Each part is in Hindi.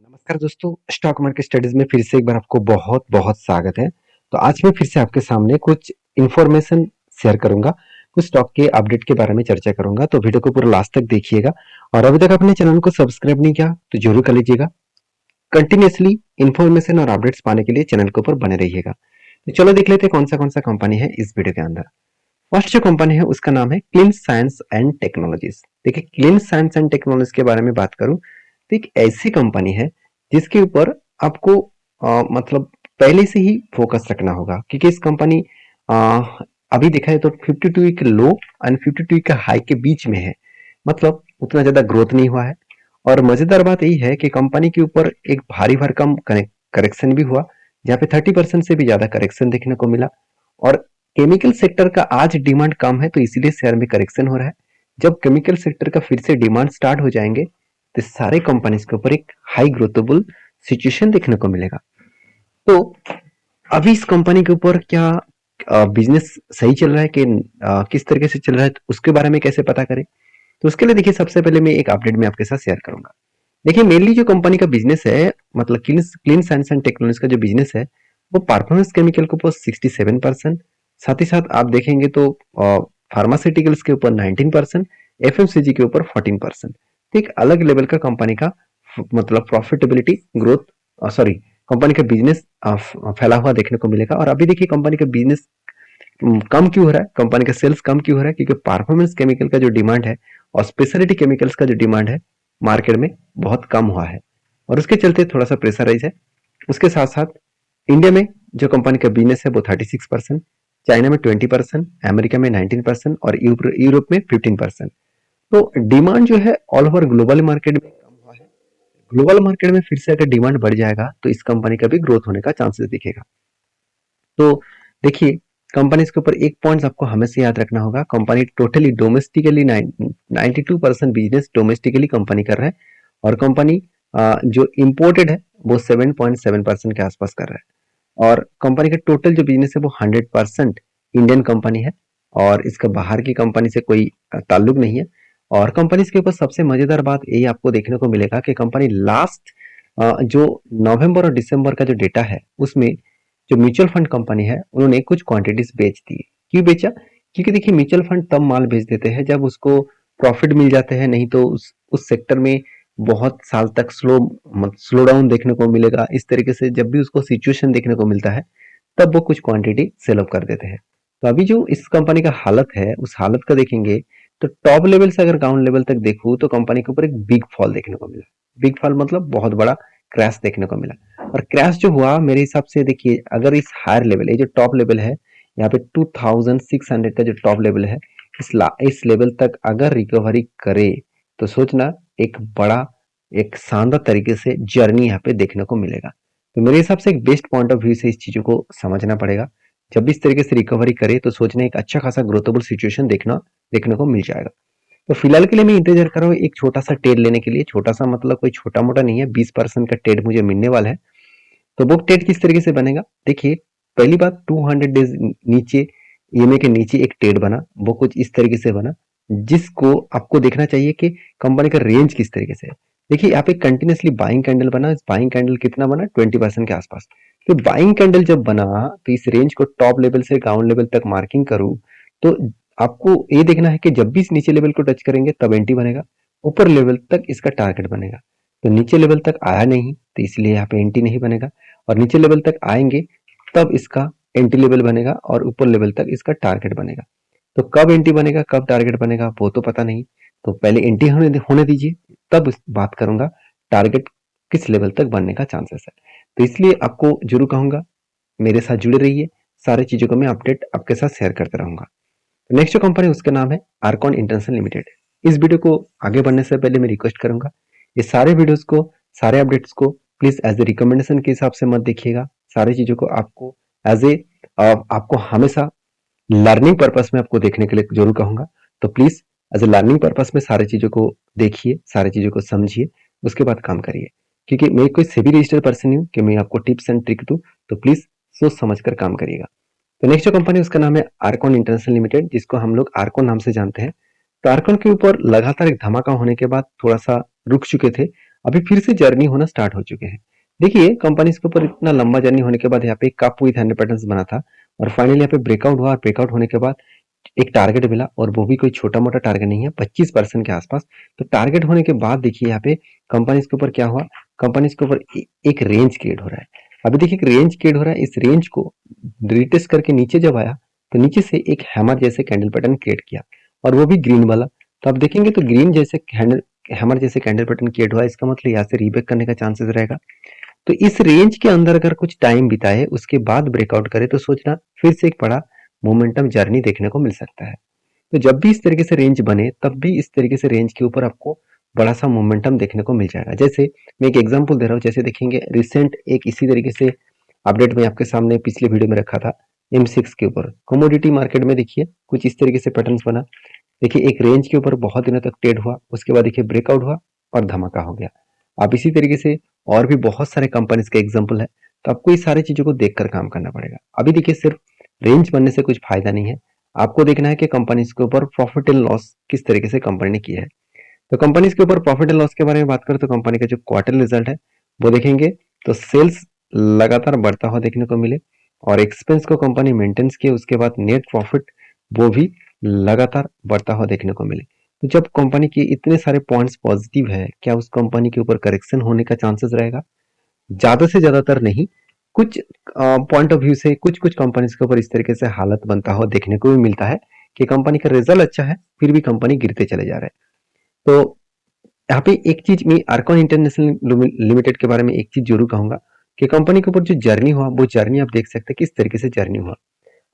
नमस्कार दोस्तों, स्टॉक मार्केट स्टडीज में फिर से एक बार आपको बहुत बहुत स्वागत है। तो आज मैं फिर से आपके सामने कुछ इन्फॉर्मेशन शेयर करूंगा, कुछ स्टॉक के अपडेट के बारे में चर्चा करूंगा। तो वीडियो को पूरा लास्ट तक देखिएगा और अभी तक अपने चैनल को सब्सक्राइब नहीं किया तो जरूर कर लीजिएगा। कंटिन्यूअसली इन्फॉर्मेशन और अपडेट्स पाने के लिए चैनल के ऊपर बने रहिएगा। तो चलो देख लेते हैं कौन सा कंपनी है इस वीडियो के अंदर। फर्स्ट जो कंपनी है उसका नाम है क्लीन साइंस एंड टेक्नोलॉजीज। देखिए, क्लीन साइंस एंड टेक्नोलॉजी के बारे में बात करूं तो एक ऐसी कंपनी है जिसके ऊपर आपको मतलब पहले से ही फोकस रखना होगा, क्योंकि इस कंपनी अभी देखा है तो 52 week low and 52 week high के बीच में है। मतलब उतना ज्यादा ग्रोथ नहीं हुआ है। और मजेदार बात यही है कि कंपनी के ऊपर एक भारी भरकम करेक्शन भी हुआ, जहाँ पे 30% से भी ज्यादा करेक्शन देखने को मिला। और केमिकल सेक्टर का आज डिमांड कम है तो इसीलिए शेयर में करेक्शन हो रहा है। जब केमिकल सेक्टर का फिर से डिमांड स्टार्ट हो जाएंगे तो सारे कंपनीज के ऊपर एक हाई ग्रोथेबल सिचुएशन देखने को मिलेगा। तो अभी इस कंपनी के ऊपर क्या बिजनेस सही चल रहा है कि किस तरीके से चल रहा है, तो उसके बारे में कैसे पता करें। तो उसके लिए देखिए, सबसे पहले मैं एक अपडेट में आपके साथ शेयर करूंगा। देखिए, मेनली जो कंपनी का बिजनेस है, मतलब clean clean science and technology का जो बिजनेस है, वो परफॉर्मेंस केमिकल के ऊपर 67%, साथ ही साथ आप देखेंगे तो फार्मास्यूटिकल्स के ऊपर 19%, एफएमसीजी के ऊपर 14%। तो एक अलग लेवल का कंपनी का मतलब प्रॉफिटेबिलिटी ग्रोथ, सॉरी, कंपनी का बिजनेस फैला हुआ देखने को मिलेगा। और अभी देखिए कंपनी का बिजनेस कम क्यों हो रहा है, कंपनी का सेल्स कम क्यों हो रहा है, क्योंकि परफॉर्मेंस केमिकल का जो डिमांड है और स्पेशलिटी केमिकल्स का जो डिमांड है मार्केट में बहुत कम हुआ है, और उसके चलते थोड़ा सा प्रेशराइज है। उसके साथ साथ इंडिया में जो कंपनी का बिजनेस है वो 36%, चाइना में 20%, अमेरिका में 19% और यूरोप में 15%। तो डिमांड जो है ऑल ओवर ग्लोबल मार्केट में कम हुआ है। ग्लोबल मार्केट में फिर से अगर डिमांड बढ़ जाएगा तो इस कंपनी का भी ग्रोथ होने का चांसेस दिखेगा। तो देखिए, कंपनीज के ऊपर एक पॉइंट आपको हमेशा याद रखना होगा, company totally domestically 92% business domestically company कर रहा है, और कंपनी जो इम्पोर्टेड है वो 7.7% के आसपास कर रहा है। और कंपनी का टोटल जो बिजनेस है वो 100% इंडियन कंपनी है, और इसका बाहर की कंपनी से कोई ताल्लुक नहीं है। और कंपनीज के ऊपर सबसे मजेदार बात यही आपको देखने को मिलेगा कि कंपनी लास्ट जो नवंबर और दिसंबर का जो डेटा है उसमें जो म्यूचुअल फंड कंपनी है उन्होंने कुछ क्वांटिटीज बेच दी। क्यों बेचा? क्योंकि देखिए, म्यूचुअल फंड तब माल बेच देते हैं जब उसको प्रॉफिट मिल जाते हैं, नहीं तो उस सेक्टर में बहुत साल तक स्लो डाउन देखने को मिलेगा। इस तरीके से जब भी उसको सिचुएशन देखने को मिलता है तब वो कुछ क्वांटिटी सेल ऑफ कर देते हैं। तो अभी जो इस कंपनी का हालत है उस हालत का देखेंगे तो टॉप लेवल से अगर ग्राउंड लेवल तक देखूं तो कंपनी के ऊपर एक बिग फॉल देखने को मिला। बिग फॉल मतलब बहुत बड़ा क्रैश देखने को मिला। और क्रैश जो हुआ मेरे हिसाब से, देखिए अगर इस हायर लेवल, ये जो टॉप लेवल है यहाँ पे 2600 का जो टॉप लेवल है, इस लेवल तक अगर रिकवरी करे तो सोचना एक बड़ा, एक शानदार तरीके से जर्नी यहाँ पे देखने को मिलेगा। तो मेरे हिसाब से एक बेस्ट पॉइंट ऑफ व्यू से इस चीजों को समझना पड़ेगा। जब भी इस तरीके से रिकवरी करे तो सोचना एक अच्छा खासा ग्रोथेबल सिचुएशन देखने को मिल जाएगा। तो फिलहाल के लिए मैं इंतजार कर रहा हूँ एक छोटा सा ट्रेड लेने के लिए। छोटा सा मतलब कोई छोटा मोटा नहीं है, 20% का ट्रेड मुझे मिलने वाला है। तो वो ट्रेड किस तरीके से बनेगा, देखिए पहली बात, 200 डेज नीचे, ईएमए के नीचे एक ट्रेड बना, वो कुछ इस तरीके से बना, जिसको आपको देखना चाहिए कि कंपनी का रेंज किस तरीके से है। देखिए यहाँ पे कंटिन्यूसली बाइंग कैंडल बना, इस बाइंग कैंडल कितना बना, 20% के आसपास। तो बाइंग कैंडल जब बना तो इस रेंज को टॉप लेवल से ग्राउंड लेवल तक मार्किंग करूं तो आपको ये देखना है कि जब भी इस नीचे लेवल को टच करेंगे तब एंट्री बनेगा, ऊपर लेवल तक इसका टारगेट बनेगा। तो नीचे लेवल तक आया नहीं तो इसलिए यहाँ पे एंट्री नहीं बनेगा, और नीचे लेवल तक आएंगे तब इसका एंट्री लेवल बनेगा और ऊपर लेवल तक इसका टारगेट बनेगा। तो कब एंट्री बनेगा कब टारगेट बनेगा वो तो पता नहीं, तो पहले एंट्री होने दीजिए, तब बात करूंगा टारगेट किस लेवल तक बनने का चांसेस है। तो इसलिए आपको जरूर कहूंगा मेरे साथ जुड़े रहिए, सारी चीजों को मैं अपडेट आपके साथ शेयर करते रहूंगा। नेक्स्ट जो कंपनी उसका नाम है आर्कॉन इंटरनेशनल लिमिटेड। इस वीडियो को आगे बढ़ने से पहले मैं रिक्वेस्ट करूंगा, ये सारे वीडियोस को, सारे अपडेट्स को प्लीज एज ए रिकमेंडेशन के हिसाब से मत देखिएगा। सारी चीजों को आपको एज ए आपको हमेशा लर्निंग पर्पस में आपको देखने के लिए जरूर कहूंगा। तो please as a learning purpose में सारी चीजों को देखिए, सारी चीजों को समझिए, उसके बाद काम करिए। क्योंकि मैं कोई सेबी रजिस्टर्ड पर्सन नहीं हूँ कि मैं आपको टिप्स एंड ट्रिक दूं, तो प्लीज सोच समझ कर काम करिएगा। तो नेक्स्ट जो कंपनी उसका नाम है आर्कॉन इंटरनेशनल लिमिटेड, जिसको हम लोग आर्कॉन नाम से जानते हैं। तो आर्कॉन के ऊपर लगातार एक धमाका होने के बाद थोड़ा सा रुक चुके थे, अभी फिर से जर्नी होना स्टार्ट हो चुके हैं। देखिए कंपनीज के ऊपर इतना लंबा जर्नी होने के बाद यहाँ पे कप विद 100 पैटर्न्स बना था और फाइनली यहाँ पे ब्रेकआउट हुआ और ब्रेकआउट होने के बाद एक टारगेट मिला और वो भी कोई छोटा मोटा टारगेट नहीं है, 25% के आसपास। तो टारगेट होने के बाद देखिए यहाँ पे कंपनीज के ऊपर क्या हुआ, कंपनीज के ऊपर एक रेंज क्रिएट हो रहा है। अभी देखिए एक रेंज क्रिएट हो रहा है, इस रेंज को रिटेस्ट करके नीचे जब आया तो नीचे से एक हैमर जैसे कैंडल पैटर्न क्रिएट किया और वो भी ग्रीन वाला। तो आप देखेंगे तो ग्रीन जैसे हैमर जैसे कैंडल पैटर्न क्रिएट हुआ, इसका मतलब यहाँ से रीबैक करने का चांसेस रहेगा। तो इस रेंज के अंदर अगर कुछ टाइम बिताए उसके बाद ब्रेकआउट करे तो सोचना फिर से एक बड़ा मोमेंटम जर्नी देखने को मिल सकता है। तो जब भी इस तरीके से रेंज बने तब भी इस तरीके से रेंज के ऊपर आपको बड़ा सा मोमेंटम देखने को मिल जाएगा। जैसे मैं एक एग्जांपल दे रहा हूँ, जैसे देखेंगे रिसेंट एक इसी तरीके से अपडेट में आपके सामने पिछले वीडियो में रखा था M6 के ऊपर कमोडिटी मार्केट में। देखिए कुछ इस तरीके से पैटर्न बना, देखिए एक रेंज के ऊपर बहुत दिनों तक ट्रेड हुआ, उसके बाद देखिए ब्रेकआउट हुआ और धमाका हो गया। आप इसी तरीके से और भी बहुत सारे कंपनीज का एग्जाम्पल है, तो आपको ये सारी चीजों को देखकर काम करना पड़ेगा। अभी देखिए सिर्फ रेंज बनने से कुछ फायदा नहीं है, आपको देखना है कि कंपनीज के ऊपर प्रॉफिट एंड लॉस किस तरीके से कंपनी ने किया है। तो कंपनीज के ऊपर प्रॉफिट एंड लॉस के बारे में बात करें तो कंपनी का जो क्वार्टर रिजल्ट है वो देखेंगे तो सेल्स लगातार बढ़ता हुआ देखने को मिले और एक्सपेंस को कंपनी मेंटेन्स किए, उसके बाद नेट प्रॉफिट वो भी लगातार बढ़ता हुआ देखने को मिले। तो जब कंपनी के इतने सारे पॉइंट्स पॉजिटिव है, क्या उस कंपनी के ऊपर करेक्शन होने का चांसेस रहेगा? ज्यादा से ज्यादातर नहीं, कुछ पॉइंट ऑफ व्यू से कुछ कुछ कंपनीज के ऊपर इस तरीके से हालत बनता हुआ देखने को भी मिलता है कि कंपनी का रिजल्ट अच्छा है फिर भी कंपनी गिरते चले जा रहे हैं। तो यहाँ पे एक चीज मैं आर्कॉन इंटरनेशनल लिमिटेड के बारे में एक चीज जरूर कहूंगा कि कंपनी के ऊपर जो जर्नी हुआ वो जर्नी आप देख सकते हैं किस तरीके से जर्नी हुआ।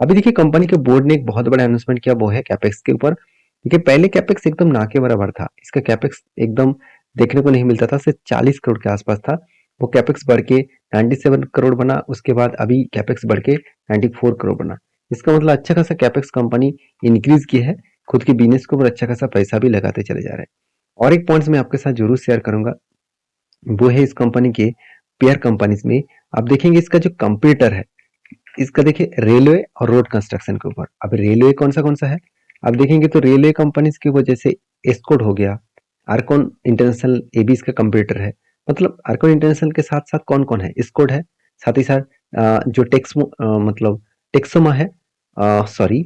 अभी देखिए कंपनी के बोर्ड ने एक बहुत बड़ा अनाउंसमेंट किया, वो है कैपेक्स के ऊपर। देखिए पहले कैपेक्स एकदम ना के बराबर था, इसका कैपेक्स एकदम देखने को नहीं मिलता था, सिर्फ 40 करोड़ के आसपास था। वो कैपेक्स बढ़ के 97 करोड़ बना, उसके बाद अभी कैपेक्स बढ़ के 94 करोड़ बना। इसका मतलब अच्छा खासा कैपेक्स कंपनी इंक्रीज की है, खुद के बिजनेस के ऊपर अच्छा खासा पैसा भी लगाते चले जा रहे हैं। और एक पॉइंट्स मैं आपके साथ जरूर शेयर करूंगा, वो है इस कंपनी के पेयर कंपनीज में आप देखेंगे इसका जो कंप्यूटर है, इसका देखिए रेलवे और रोड कंस्ट्रक्शन के ऊपर। अब रेलवे कौन सा है, अब देखेंगे तो रेलवे कंपनीज की वजह से एस्कॉर्ट हो गया, आर्कॉन इंटरनेशनल ये भी इसका कंप्यूटर है। मतलब आर्कॉन इंटरनेशनल के साथ साथ कौन कौन है, एस्कॉर्ट है, साथ ही साथ जो मतलब टेक्सोमा है, सॉरी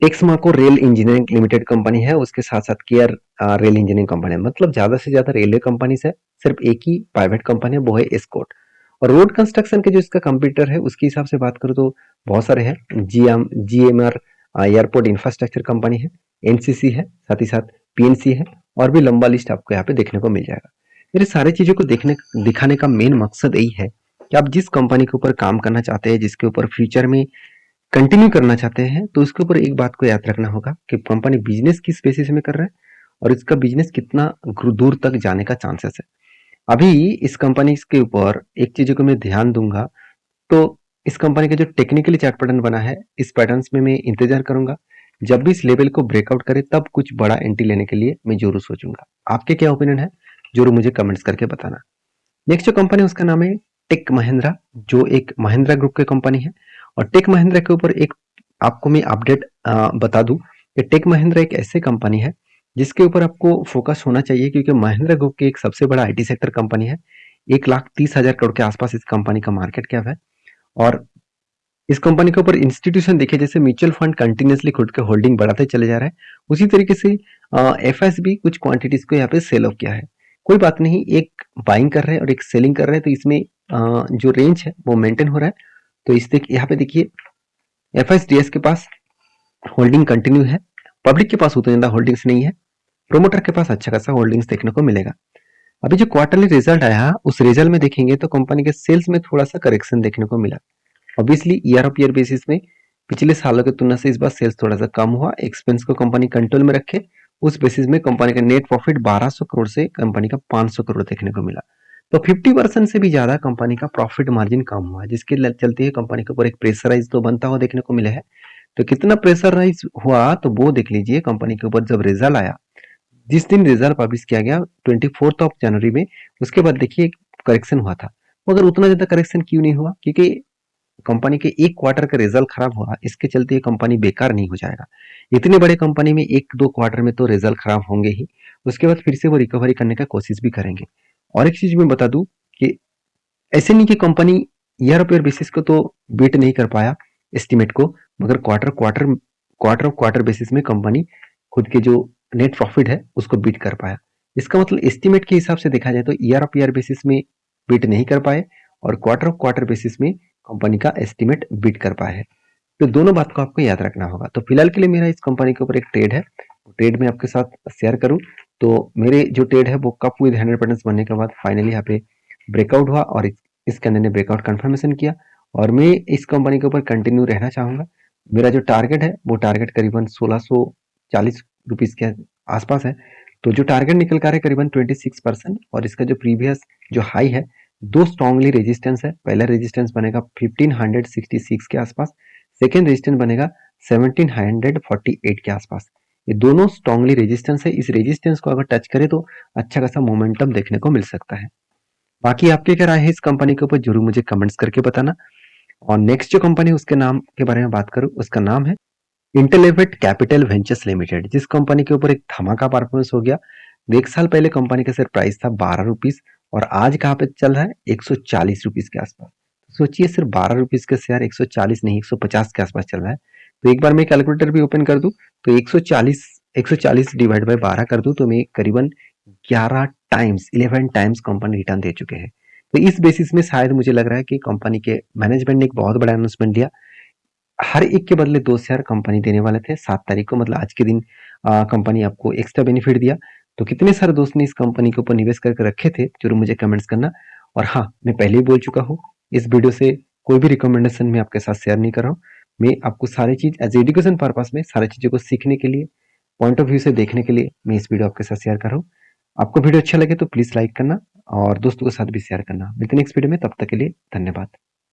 टेक्समा को रेल इंजीनियरिंग लिमिटेड कंपनी है, उसके साथ साथ केयर रेल इंजीनियरिंग कंपनी है। मतलब ज्यादा से ज्यादा रेलवे कंपनीज है, सिर्फ एक ही प्राइवेट कंपनी है वो है एस्कॉर्ट। और रोड कंस्ट्रक्शन के जो इसका कंप्यूटर है उसके हिसाब से बात करूँ तो बहुत सारे हैं, GMR एयरपोर्ट इंफ्रास्ट्रक्चर कंपनी है, NCC है, साथ ही साथ PNC है, और भी लंबा लिस्ट आपको यहाँ पे देखने को मिल जाएगा। मेरे सारे चीजों को देखने दिखाने का मेन मकसद यही है कि आप जिस कंपनी के ऊपर काम करना चाहते हैं, जिसके ऊपर फ्यूचर में कंटिन्यू करना चाहते हैं, तो उसके ऊपर एक बात को याद रखना होगा कि कंपनी बिजनेस किस बेसिस में कर रहा है और इसका बिजनेस कितना दूर तक जाने का चांसेस है। अभी इस कंपनी के ऊपर एक चीज को मैं ध्यान दूंगा, तो इस कंपनी का जो टेक्निकली चार्ट पैटर्न बना है, इस पैटर्न में मैं इंतजार करूंगा जब भी इस लेवल को ब्रेकआउट करे तब कुछ बड़ा एंट्री लेने के लिए मैं जरूर सोचूंगा। आपके क्या ओपिनियन है जरूर मुझे कमेंट्स करके बताना। नेक्स्ट जो कंपनी उसका नाम है टेक महिंद्रा, जो एक महिंद्रा ग्रुप की कंपनी है। और टेक महिंद्रा के ऊपर एक आपको मैं अपडेट बता दूं कि टेक महिंद्रा एक ऐसी कंपनी है जिसके ऊपर आपको फोकस होना चाहिए, क्योंकि महिंद्रा ग्रुप की एक सबसे बड़ा IT सेक्टर कंपनी है। 1,30,000 करोड़ के आसपास इस कंपनी का मार्केट कैप है। और इस कंपनी के ऊपर इंस्टीट्यूशन देखिए, जैसे म्यूचुअल फंड कंटिन्यूसली खुद के होल्डिंग बढ़ाते चले जा रहे हैं, उसी तरीके से FS भी कुछ क्वांटिटीज को यहाँ पे सेल ऑफ किया है। कोई बात नहीं, एक बाइंग कर रहे हैं और एक सेलिंग कर रहे हैं, तो इसमें जो रेंज है वो मेंटेन हो रहा है। तो इस यहाँ पे देखिए FSDS के पास होल्डिंग कंटिन्यू है, पब्लिक के पास उतना ज्यादा होल्डिंग्स नहीं है, प्रोमोटर के पास अच्छा खासा होल्डिंग्स देखने को मिलेगा। अभी जो क्वार्टरली रिजल्ट आया उस रिजल्ट में देखेंगे तो कंपनी के सेल्स में थोड़ा सा करेक्शन देखने को मिला। Obviously year of year basis में पिछले सालों की तुलना से इस बार सेल्स थोड़ा सा कम हुआ, एक्सपेंस को कंपनी कंट्रोल में रखे, उस बेसिस में कंपनी का नेट प्रॉफिट 1200 करोड़ से कंपनी का 500 करोड़ देखने को मिला। तो 50% से भी ज्यादा कंपनी का प्रॉफिट मार्जिन कम हुआ, जिसके चलते ही कंपनी के ऊपर एक प्रेशराइज तो बनता हुआ देखने को मिला है। तो कितना प्रेशराइज हुआ तो वो देख लीजिए कंपनी के ऊपर जब रिजल्ट आया, जिस दिन रिजल्ट पब्लिश किया गया 24 जनवरी में, उसके बाद देखिए करेक्शन हुआ था। मगर उतना ज्यादा करेक्शन क्यों नहीं हुआ, क्योंकि कंपनी के एक क्वार्टर का रिजल्ट खराब हुआ, इसके चलते ये कंपनी बेकार नहीं हो जाएगा। इतने बड़े कंपनी में 1-2 क्वार्टर में तो रिजल्ट खराब होंगे ही, उसके बाद फिर से वो रिकवरी करने का कोशिश भी करेंगे। और एक चीज़ मैं बता दूँ कि ऐसे नहीं कि company year of year basis को तो बीट नहीं कर पाया एस्टिमेट को, मगर क्वार्टर बेसिस में कंपनी खुद के जो नेट प्रॉफिट है उसको बीट कर पाया। इसका मतलब एस्टिमेट के हिसाब से देखा जाए तो ईयर ऑफ ईयर बेसिस में बीट नहीं कर पाए और क्वार्टर बेसिस में कंपनी का एस्टिमेट बीट कर पाए है। तो दोनों बात को आपको याद रखना होगा। तो फिलहाल के लिए मेरा इस कंपनी के ऊपर एक ट्रेड है, ट्रेड में आपके साथ शेयर करूं तो मेरे जो ट्रेड है वो कप विद 100% बनने के बाद फाइनली यहाँ पे ब्रेकआउट हुआ और इस कैंडल ने ब्रेकआउट कंफर्मेशन किया और मैं इस कंपनी के ऊपर कंटिन्यू रहना चाहूंगा। मेरा जो टारगेट है वो टारगेट करीबन 1640 रुपीज के आसपास है। तो जो टारगेट निकल कर है करीबन 26% और इसका जो प्रीवियस जो हाई है, दो स्ट्रॉन्गली रेजिस्टेंस है। पहला रेजिस्टेंस बनेगा 1566 के आसपास, सेकेंड रेजिस्टेंस बनेगा 1748 के आसपास। ये दोनों स्ट्रॉन्गली रेजिस्टेंस है। इस रेजिस्टेंस को अगर टच करे तो अच्छा खासा मोमेंटम देखने को मिल सकता है। बाकी आपके क्या राय है इस कंपनी के ऊपर जरूर मुझे कमेंट्स करके बताना। और नेक्स्ट जो कंपनी उसके नाम के बारे में बात करूं, उसका नाम है इंटेलेवेट कैपिटल वेंचर्स लिमिटेड, जिस कंपनी के ऊपर एक धमाका परफॉर्मेंस हो गया। एक साल पहले कंपनी का शेयर प्राइस था 12 रुपीज और आज कहाँ पे चल रहा है 140 रुपीज के आसपास। सोचिए सिर्फ 12 रुपीज का शेयर 140 नहीं 150 के आसपास चल रहा है। तो एक बार मैं कैलकुलेटर भी ओपन कर दूं तो 140 डिवाइड बाय 12 कर दूं तो मैं करीबन 11 टाइम्स कंपनी रिटर्न दे चुके हैं। तो इस बेसिस में शायद मुझे लग रहा है कि कंपनी के मैनेजमेंट ने एक बहुत बड़ा अनाउंसमेंट दिया। हर एक के बदले 2 शेयर कंपनी देने वाले थे 7 तारीख को, मतलब आज के दिन कंपनी आपको एक्स्ट्रा बेनिफिट दिया। तो कितने सारे दोस्त ने इस कंपनी के ऊपर निवेश करके रखे थे जरूर मुझे कमेंट्स करना। और हाँ, मैं पहले ही बोल चुका हूँ इस वीडियो से कोई भी रिकमेंडेशन मैं आपके साथ शेयर नहीं कर रहा हूँ। मैं आपको सारी चीज एज एजुकेशन पर्पस में सारी चीजों को सीखने के लिए, पॉइंट ऑफ व्यू से देखने के लिए मैं इस वीडियो आपके साथ शेयर कर रहा हूँ। आपको वीडियो अच्छा लगे तो प्लीज लाइक करना और दोस्तों के साथ भी शेयर करना। मिलते हैं नेक्स्ट वीडियो में, तब तक के लिए धन्यवाद।